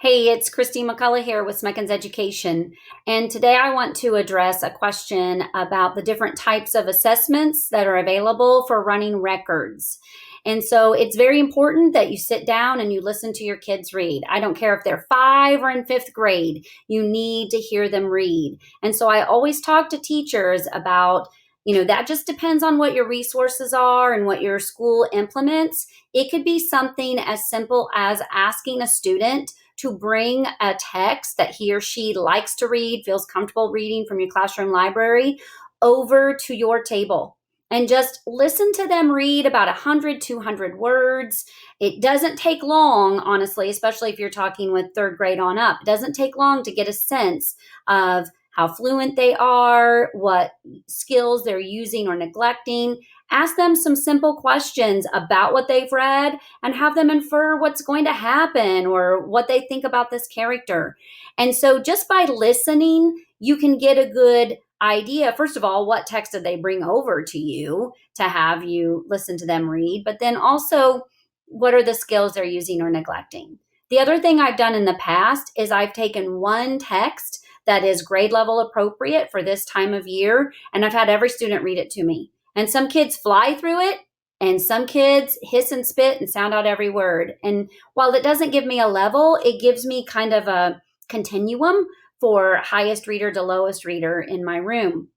Hey, it's Christine McCullough here with Smeckens Education. And today I want to address a question about the different types of assessments that are available for running records. And so it's very important that you sit down and you listen to your kids read. I don't care if they're 5 or in 5th grade, you need to hear them read. And so I always talk to teachers about that just depends on what your resources are and what your school implements. It could be something as simple as asking a student to bring a text that he or she likes to read, feels comfortable reading from your classroom library over to your table and just listen to them read about 100, 200 words. It doesn't take long, honestly, especially if you're talking with 3rd grade on up. It doesn't take long to get a sense of how fluent they are, what skills they're using or neglecting. Ask them some simple questions about what they've read and have them infer what's going to happen or what they think about this character. And so just by listening, you can get a good idea, first of all, what text did they bring over to you to have you listen to them read, but then also what are the skills they're using or neglecting. The other thing I've done in the past is I've taken one text that is grade level appropriate for this time of year, and I've had every student read it to me. And some kids fly through it, and some kids hiss and spit and sound out every word. And while it doesn't give me a level, it gives me kind of a continuum for highest reader to lowest reader in my room.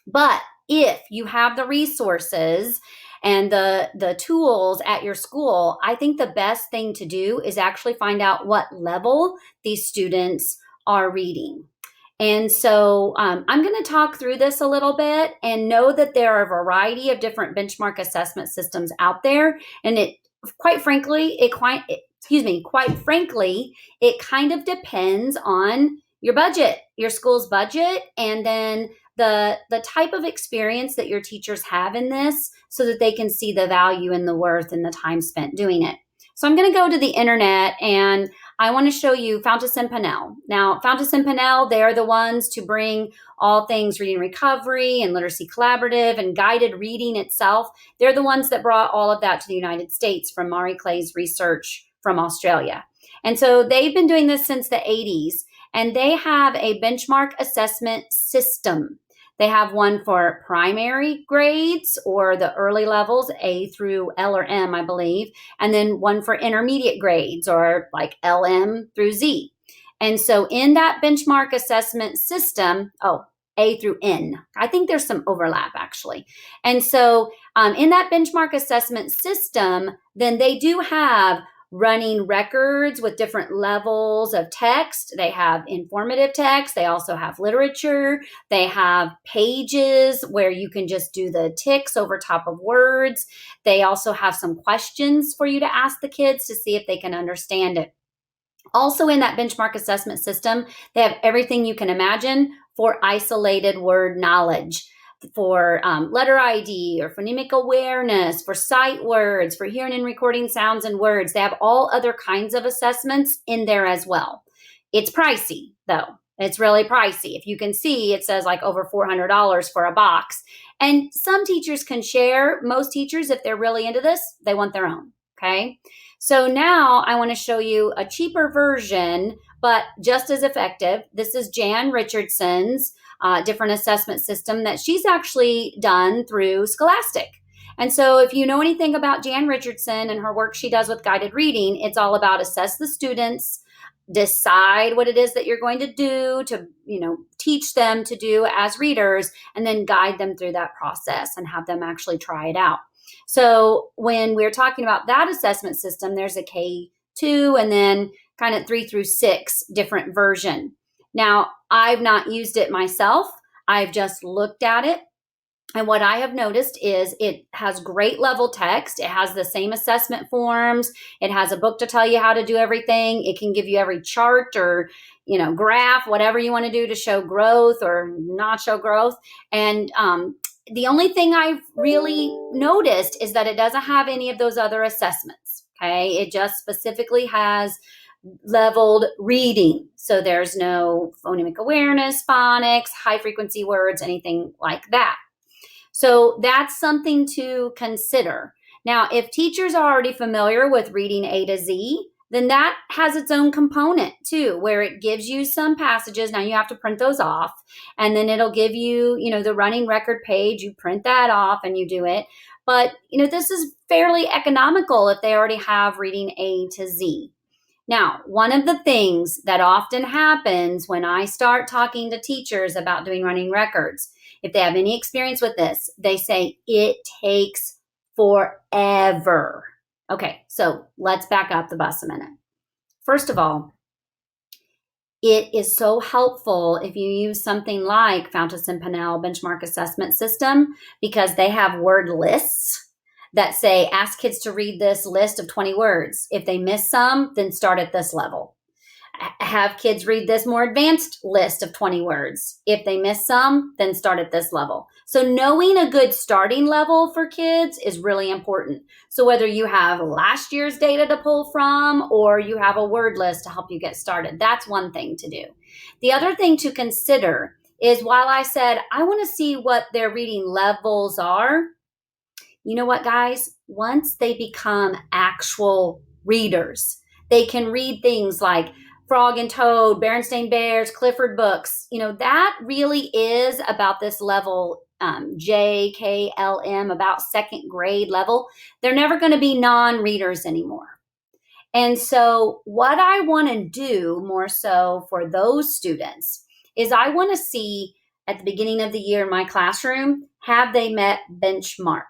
But if you have the resources and the tools at your school, I think the best thing to do is actually find out what level these students are reading. And so I'm going to talk through this a little bit and know that there are a variety of different benchmark assessment systems out there. And quite frankly, it kind of depends on your budget, your school's budget, and then the type of experience that your teachers have in this so that they can see the value and the worth and the time spent doing it. So I'm going to go to the internet and I want to show you Fountas and Pinnell. Now, Fountas and Pinnell, they are the ones to bring all things reading recovery and literacy collaborative and guided reading itself. They're the ones that brought all of that to the United States from Mari Clay's research from Australia. And so they've been doing this since the 80s, and they have a benchmark assessment system. They have one for primary grades or the early levels, A through L or M, I believe, and then one for intermediate grades or like LM through Z. And so in that benchmark assessment system, A through N, I think there's some overlap actually. And so in that benchmark assessment system, then they do have running records with different levels of text. They have informative text. They also have literature. They have pages where you can just do the ticks over top of words. They also have some questions for you to ask the kids to see if they can understand it. Also in that benchmark assessment system, they have everything you can imagine for isolated word knowledge, for letter ID or phonemic awareness, for sight words, for hearing and recording sounds and words. They have all other kinds of assessments in there as well. It's pricey, though. It's really pricey. If you can see, it says like over $400 for a box. And some teachers can share. Most teachers, if they're really into this, they want their own, okay? So now I want to show you a cheaper version, but just as effective. This is Jan Richardson's different assessment system that she's actually done through Scholastic. And so if you know anything about Jan Richardson and her work she does with guided reading, it's all about assess the students, decide what it is that you're going to do to, teach them to do as readers, and then guide them through that process and have them actually try it out. So when we're talking about that assessment system, there's a K2 and then kind of 3 through 6 different version. Now, I've not used it myself. I've just looked at it. And what I have noticed is it has great level text. It has the same assessment forms. It has a book to tell you how to do everything. It can give you every chart or, graph, whatever you want to do to show growth or not show growth. And the only thing I've really noticed is that it doesn't have any of those other assessments. Okay. It just specifically has leveled reading. So there's no phonemic awareness, phonics, high frequency words, anything like that. So that's something to consider. Now, if teachers are already familiar with reading A to Z, then that has its own component too, where it gives you some passages. Now you have to print those off, and then it'll give you, the running record page. You print that off and you do it. But, this is fairly economical if they already have reading A to Z. Now, one of the things that often happens when I start talking to teachers about doing running records, if they have any experience with this, they say it takes forever. Okay, so let's back up the bus a minute. First of all, it is so helpful if you use something like Fountas and Pinnell benchmark assessment system, because they have word lists that say, ask kids to read this list of 20 words. If they miss some, then start at this level. Have kids read this more advanced list of 20 words. If they miss some, then start at this level. So knowing a good starting level for kids is really important. So whether you have last year's data to pull from or you have a word list to help you get started, that's one thing to do. The other thing to consider is, while I said I want to see what their reading levels are, you know what, guys? Once they become actual readers, they can read things like Frog and Toad, Berenstain Bears, Clifford books. That really is about this level, JKLM, about second grade level. They're never going to be non-readers anymore. And so what I want to do more so for those students is I want to see at the beginning of the year in my classroom, have they met benchmark?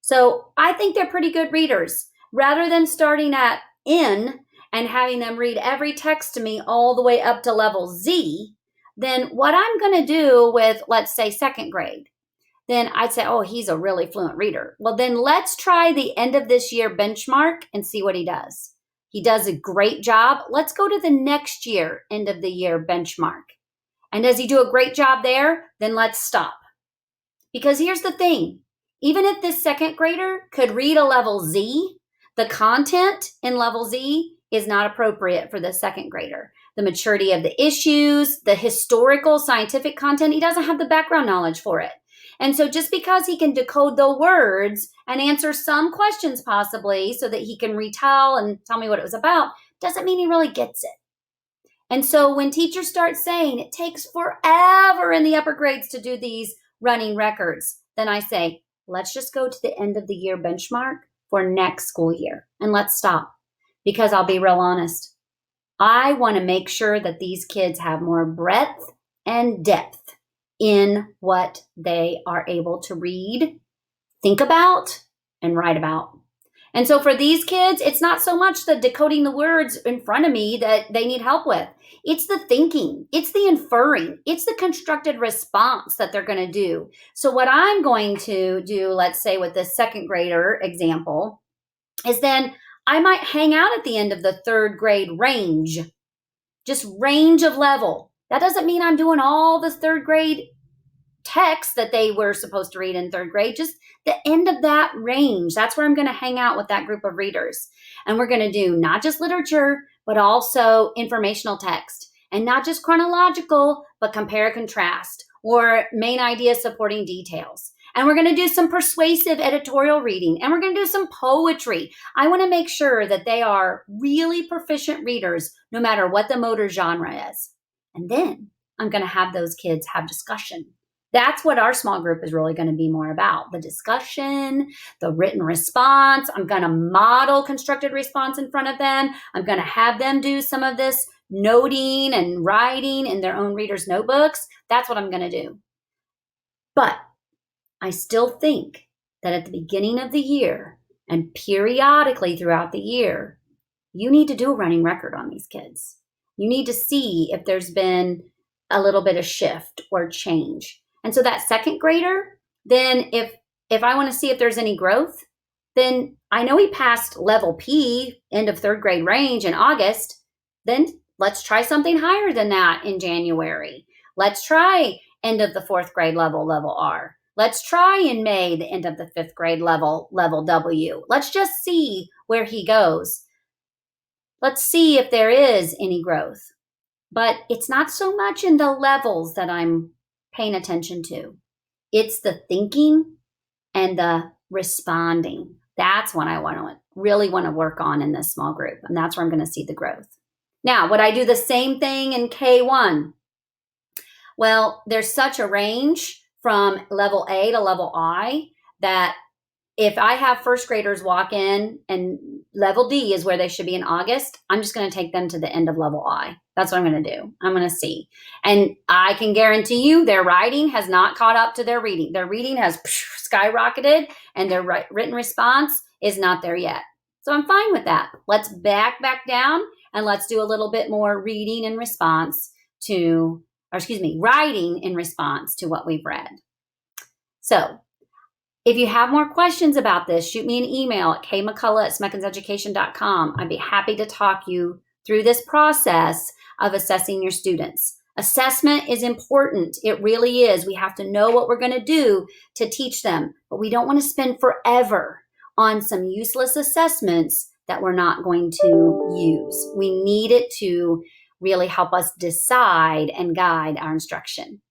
So I think they're pretty good readers. Rather than starting at N and having them read every text to me all the way up to level Z, then what I'm going to do with, let's say, second grade, then I'd say, oh, he's a really fluent reader. Well, then let's try the end of this year benchmark and see what he does. He does a great job. Let's go to the next year, end of the year benchmark. And does he do a great job there? Then let's stop. Because here's the thing. Even if this second grader could read a level Z, the content in level Z is not appropriate for the second grader. The maturity of the issues, the historical scientific content, he doesn't have the background knowledge for it. And so just because he can decode the words and answer some questions possibly so that he can retell and tell me what it was about, doesn't mean he really gets it. And so when teachers start saying it takes forever in the upper grades to do these running records, then I say, let's just go to the end of the year benchmark for next school year and let's stop. Because I'll be real honest, I want to make sure that these kids have more breadth and depth in what they are able to read, think about, and write about. And so for these kids, it's not so much the decoding the words in front of me that they need help with. It's the thinking, it's the inferring, it's the constructed response that they're going to do. So what I'm going to do, let's say with this second grader example, is then I might hang out at the end of the third grade range, just range of level. That doesn't mean I'm doing all the third grade text that they were supposed to read in third grade, just the end of that range. That's where I'm going to hang out with that group of readers. And we're going to do not just literature, but also informational text, and not just chronological, but compare, contrast, or main idea supporting details. And we're going to do some persuasive editorial reading, and we're going to do some poetry. I want to make sure that they are really proficient readers, no matter what the motor genre is. And then I'm going to have those kids have discussion. That's what our small group is really going to be more about. The discussion, the written response. I'm going to model constructed response in front of them. I'm going to have them do some of this noting and writing in their own readers' notebooks. That's what I'm going to do. But I still think that at the beginning of the year and periodically throughout the year, you need to do a running record on these kids. You need to see if there's been a little bit of shift or change. And so that second grader, then if I want to see if there's any growth, then I know he passed level P, end of third grade range in August. Then let's try something higher than that in January. Let's try end of the fourth grade level, level R. Let's try in May, the end of the fifth grade level, level W. Let's just see where he goes. Let's see if there is any growth. But it's not so much in the levels that I'm paying attention to. It's the thinking and the responding. That's what I want really want to work on in this small group. And that's where I'm going to see the growth. Now, would I do the same thing in K1? Well, there's such a range from level A to level I that if I have first graders walk in and level D is where they should be in August, I'm just going to take them to the end of level I. That's what I'm going to do. I'm going to see. And I can guarantee you their writing has not caught up to their reading. Their reading has skyrocketed and their written response is not there yet. So I'm fine with that. Let's back down and let's do a little bit more writing in response to what we've read. So if you have more questions about this, shoot me an email at kmccullough@smeckenseducation.com. I'd be happy to talk you through this process of assessing your students. Assessment is important. It really is. We have to know what we're going to do to teach them, but we don't want to spend forever on some useless assessments that we're not going to use. We need it to really help us decide and guide our instruction.